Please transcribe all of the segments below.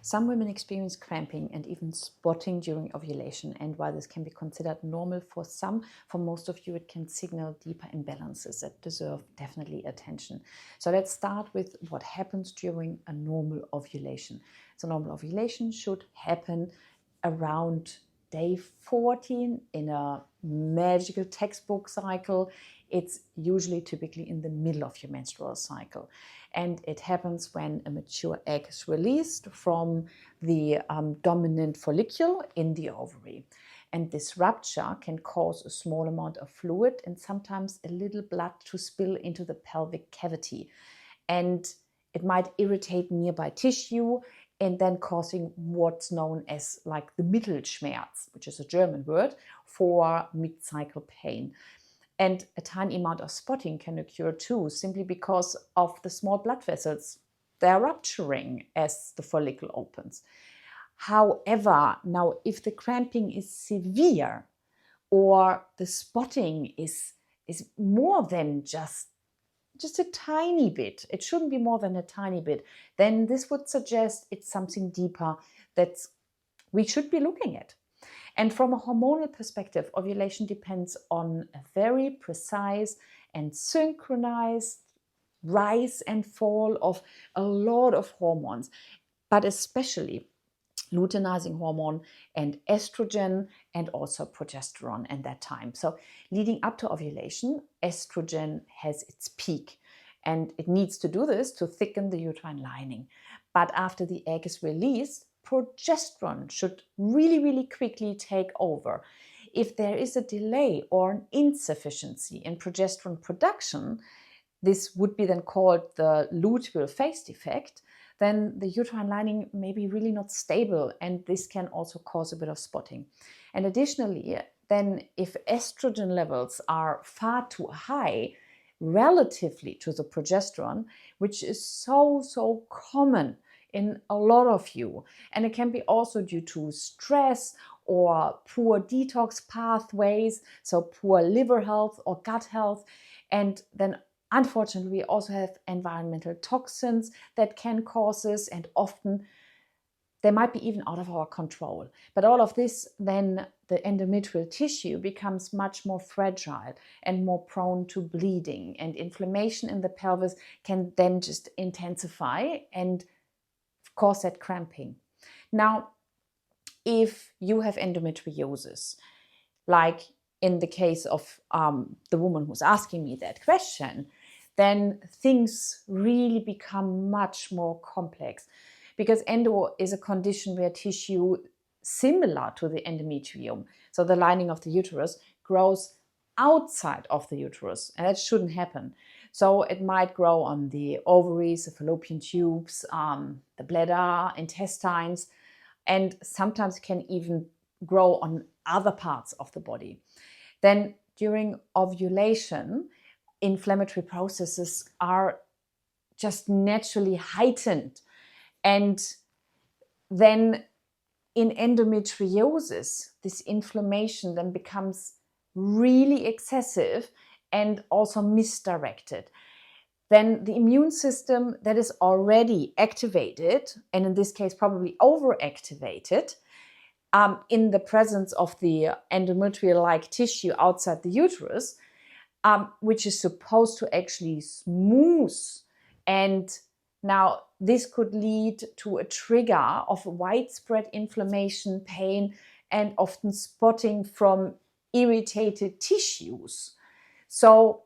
Some women experience cramping and even spotting during ovulation, and while this can be considered normal for some, for most of you it can signal deeper imbalances that deserve definitely attention. So let's start with what happens during a normal ovulation. So normal ovulation should happen around day 14 in a magical textbook cycle. It's usually typically in the middle of your menstrual cycle. And it happens when a mature egg is released from the dominant follicle in the ovary. And this rupture can cause a small amount of fluid and sometimes a little blood to spill into the pelvic cavity. And it might irritate nearby tissue and then causing what's known as like the Mittelschmerz, which is a German word for mid-cycle pain. And a tiny amount of spotting can occur too, simply because of the small blood vessels. They're rupturing as the follicle opens. However, now if the cramping is severe or the spotting is more than just a tiny bit, it shouldn't be more than a tiny bit, then this would suggest it's something deeper that we should be looking at. And from a hormonal perspective, ovulation depends on a very precise and synchronized rise and fall of a lot of hormones, but especially luteinizing hormone and estrogen and also progesterone at that time. So leading up to ovulation, estrogen has its peak and it needs to do this to thicken the uterine lining. But after the egg is released, progesterone should really, really quickly take over. If there is a delay or an insufficiency in progesterone production, this would be then called the luteal phase defect, then the uterine lining may be really not stable, and this can also cause a bit of spotting. And additionally, then if estrogen levels are far too high relatively to the progesterone, which is so common in a lot of you, and it can be also due to stress or poor detox pathways, so poor liver health or gut health, and then unfortunately, we also have environmental toxins that can cause this, and often they might be even out of our control. But all of this, then the endometrial tissue becomes much more fragile and more prone to bleeding, and inflammation in the pelvis can then just intensify and cause that cramping. Now, if you have endometriosis, like in the case of the woman who's asking me that question, then things really become much more complex, because endo is a condition where tissue similar to the endometrium, so the lining of the uterus, grows outside of the uterus, and that shouldn't happen. So it might grow on the ovaries, the fallopian tubes, the bladder, intestines, and sometimes can even grow on other parts of the body. Then during ovulation, inflammatory processes are just naturally heightened. And then in endometriosis, this inflammation then becomes really excessive and also misdirected. Then the immune system that is already activated, and in this case probably overactivated, in the presence of the endometrial-like tissue outside the uterus, which is supposed to actually smooth. And now this could lead to a trigger of widespread inflammation, pain, and often spotting from irritated tissues. So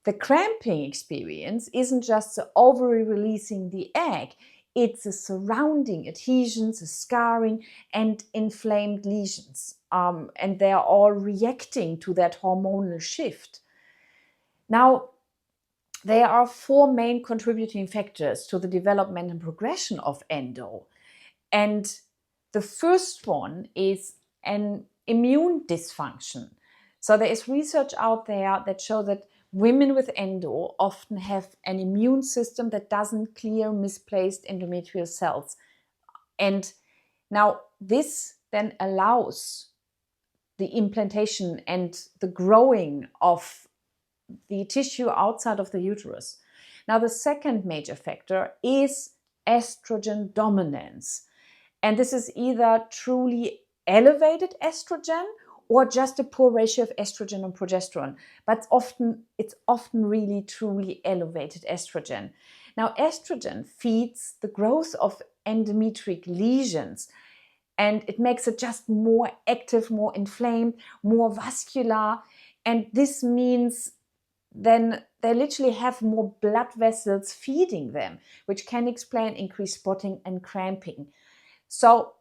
the cramping experience isn't just the ovary releasing the egg, it's the surrounding adhesions, the scarring, and inflamed lesions. And they are all reacting to that hormonal shift. Now, there are four main contributing factors to the development and progression of endo. And the first one is an immune dysfunction. So there is research out there that show that women with endo often have an immune system that doesn't clear misplaced endometrial cells. And now this then allows the implantation and the growing of the tissue outside of the uterus. Now, the second major factor is estrogen dominance. And this is either truly elevated estrogen or just a poor ratio of estrogen and progesterone. But it's often really truly elevated estrogen. Now, estrogen feeds the growth of endometric lesions, and it makes it just more active, more inflamed, more vascular. And this means then they literally have more blood vessels feeding them, which can explain increased spotting and cramping. So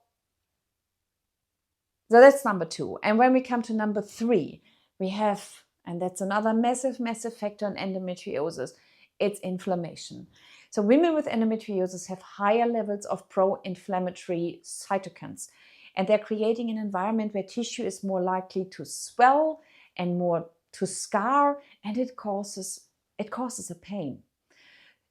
that's number 2. And when we come to number 3, we have, and that's another massive, massive factor in endometriosis, it's inflammation. So women with endometriosis have higher levels of pro-inflammatory cytokines, and they're creating an environment where tissue is more likely to swell and more to scar, and it causes a pain.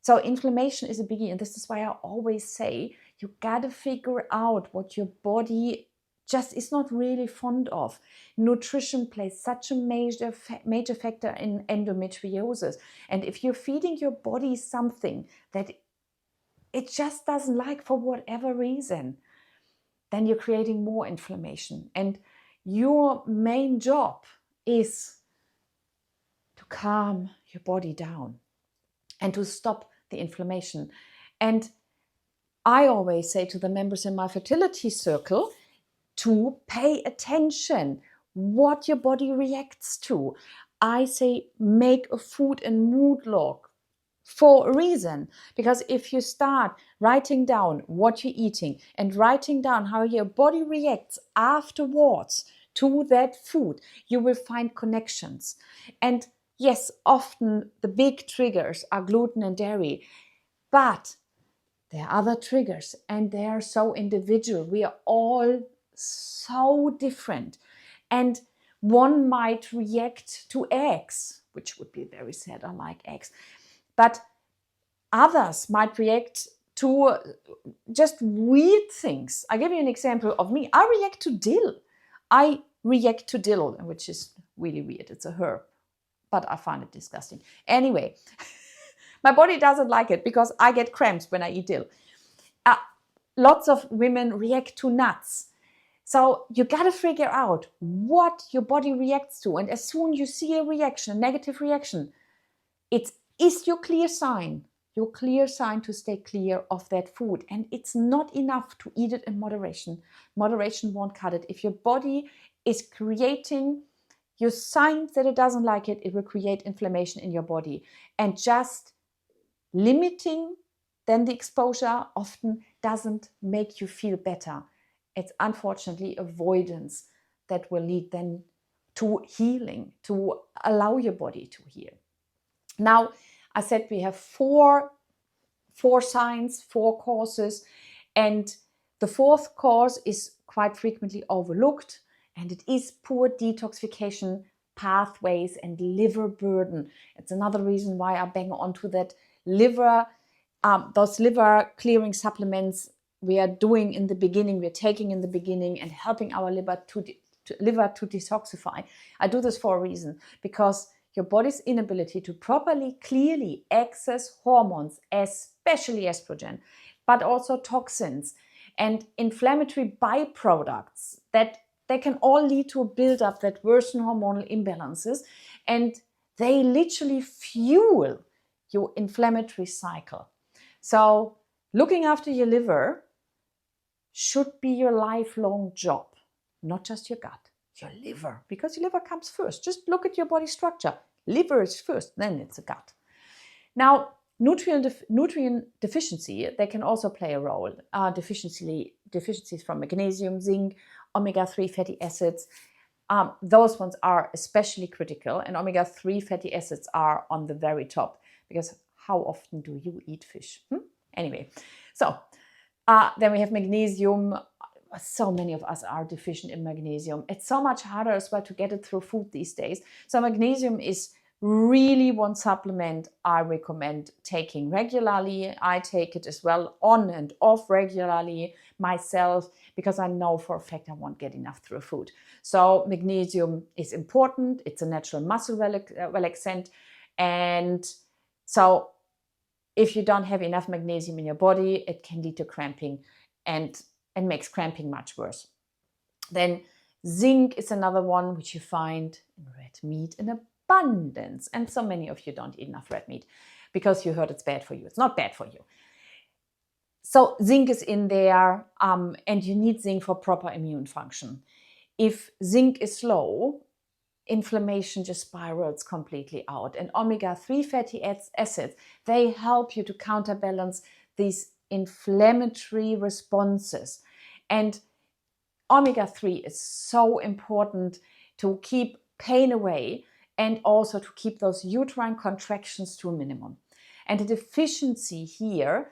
So inflammation is a biggie, and this is why I always say you gotta figure out what your body just is not really fond of. Nutrition plays such a major factor in endometriosis. And if you're feeding your body something that it just doesn't like for whatever reason, then you're creating more inflammation. And your main job is to calm your body down and to stop the inflammation. And I always say to the members in my fertility circle to pay attention what your body reacts to. I say make a food and mood log for a reason, because if you start writing down what you're eating and writing down how your body reacts afterwards to that food, you will find connections. And yes, often the big triggers are gluten and dairy, but there are other triggers and they are so individual. We are all so different. And one might react to eggs, which would be very sad. I like eggs. But others might react to just weird things. I give you an example of me. I react to dill. Which is really weird. It's a herb, but I find it disgusting. Anyway, my body doesn't like it because I get cramps when I eat dill. Lots of women react to nuts. So you got to figure out what your body reacts to. And as soon as you see a reaction, a negative reaction, it is your clear sign to stay clear of that food. And it's not enough to eat it in moderation. Moderation won't cut it. If your body is creating your signs that it doesn't like it, it will create inflammation in your body. And just limiting then the exposure often doesn't make you feel better. It's unfortunately avoidance that will lead then to healing, to allow your body to heal. Now, I said we have four signs, 4 causes, and the 4th cause is quite frequently overlooked, and it is poor detoxification pathways and liver burden. It's another reason why I bang on to that liver, those liver clearing supplements we are doing in the beginning, we're taking in the beginning and helping our liver to detoxify. I do this for a reason, because your body's inability to properly, clearly access hormones, especially estrogen, but also toxins and inflammatory byproducts, that they can all lead to a buildup that worsen hormonal imbalances, and they literally fuel your inflammatory cycle. So looking after your liver should be your lifelong job, not just your gut, your liver, because your liver comes first. Just look at your body structure. Liver is first, then it's a gut. Now, nutrient deficiency, they can also play a role. Deficiencies from magnesium, zinc, omega-3 fatty acids. Those ones are especially critical, and omega-3 fatty acids are on the very top, because how often do you eat fish? Anyway, so then we have magnesium. So many of us are deficient in magnesium. It's so much harder as well to get it through food these days. So magnesium is really one supplement I recommend taking regularly. I take it as well on and off regularly myself, because I know for a fact I won't get enough through food. So magnesium is important. It's a natural muscle relaxant. And so if you don't have enough magnesium in your body, it can lead to cramping. And and makes cramping much worse. Then zinc is another one which you find in red meat in abundance. And so many of you don't eat enough red meat because you heard it's bad for you. It's not bad for you. So zinc is in there, and you need zinc for proper immune function. If zinc is low, inflammation just spirals completely out. And omega-3 fatty acids, they help you to counterbalance these inflammatory responses. And omega-3 is so important to keep pain away and also to keep those uterine contractions to a minimum. And the deficiency here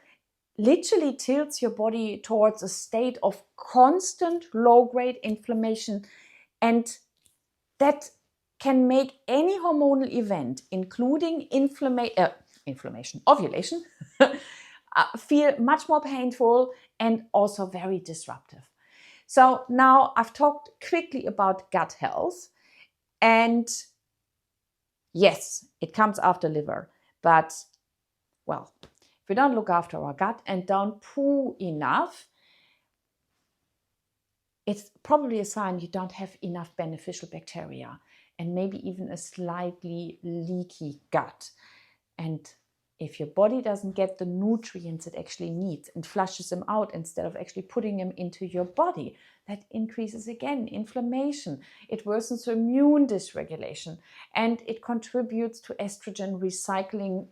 literally tilts your body towards a state of constant low-grade inflammation, and that can make any hormonal event, including ovulation, feel much more painful and also very disruptive. So now I've talked quickly about gut health, and yes, it comes after liver, but well, if we don't look after our gut and don't poo enough, it's probably a sign you don't have enough beneficial bacteria and maybe even a slightly leaky gut. And if your body doesn't get the nutrients it actually needs and flushes them out instead of actually putting them into your body, that increases again inflammation. It worsens immune dysregulation, and it contributes to estrogen recycling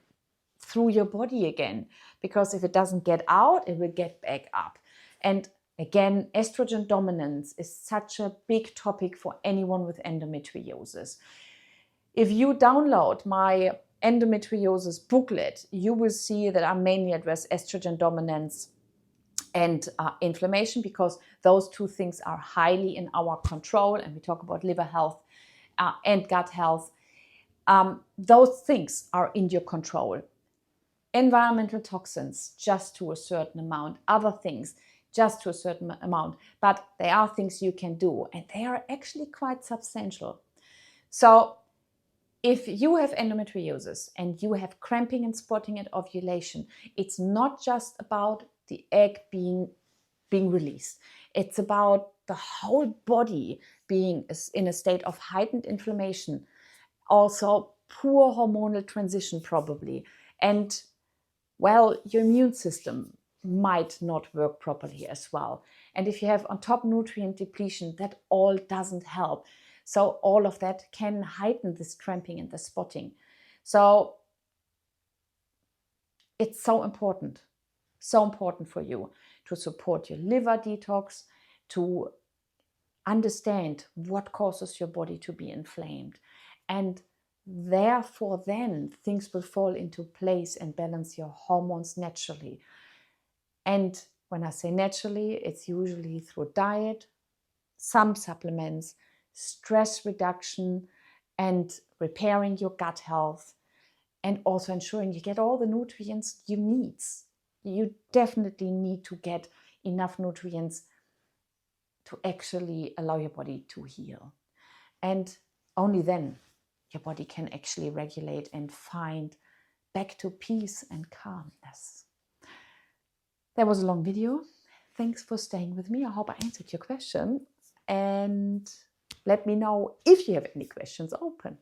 through your body again, because if it doesn't get out, it will get back up. And again, estrogen dominance is such a big topic for anyone with endometriosis. If you download my endometriosis booklet, you will see that I mainly address estrogen dominance and inflammation, because those two things are highly in our control. And we talk about liver health and gut health. Those things are in your control. Environmental toxins, just to a certain amount, other things, just to a certain amount, but there are things you can do, and they are actually quite substantial. So if you have endometriosis and you have cramping and spotting at ovulation, it's not just about the egg being released. It's about the whole body being in a state of heightened inflammation, also poor hormonal transition probably, and well, your immune system might not work properly as well. And if you have on top nutrient depletion, that all doesn't help. So all of that can heighten this cramping and the spotting. So it's so important for you to support your liver detox, to understand what causes your body to be inflamed. And therefore, then things will fall into place and balance your hormones naturally. And when I say naturally, it's usually through diet, some supplements, stress reduction, and repairing your gut health, and also ensuring you get all the nutrients you need. You definitely need to get enough nutrients to actually allow your body to heal. And only then your body can actually regulate and find back to peace and calmness. That was a long video. Thanks for staying with me. I hope I answered your question. And let me know if you have any questions open.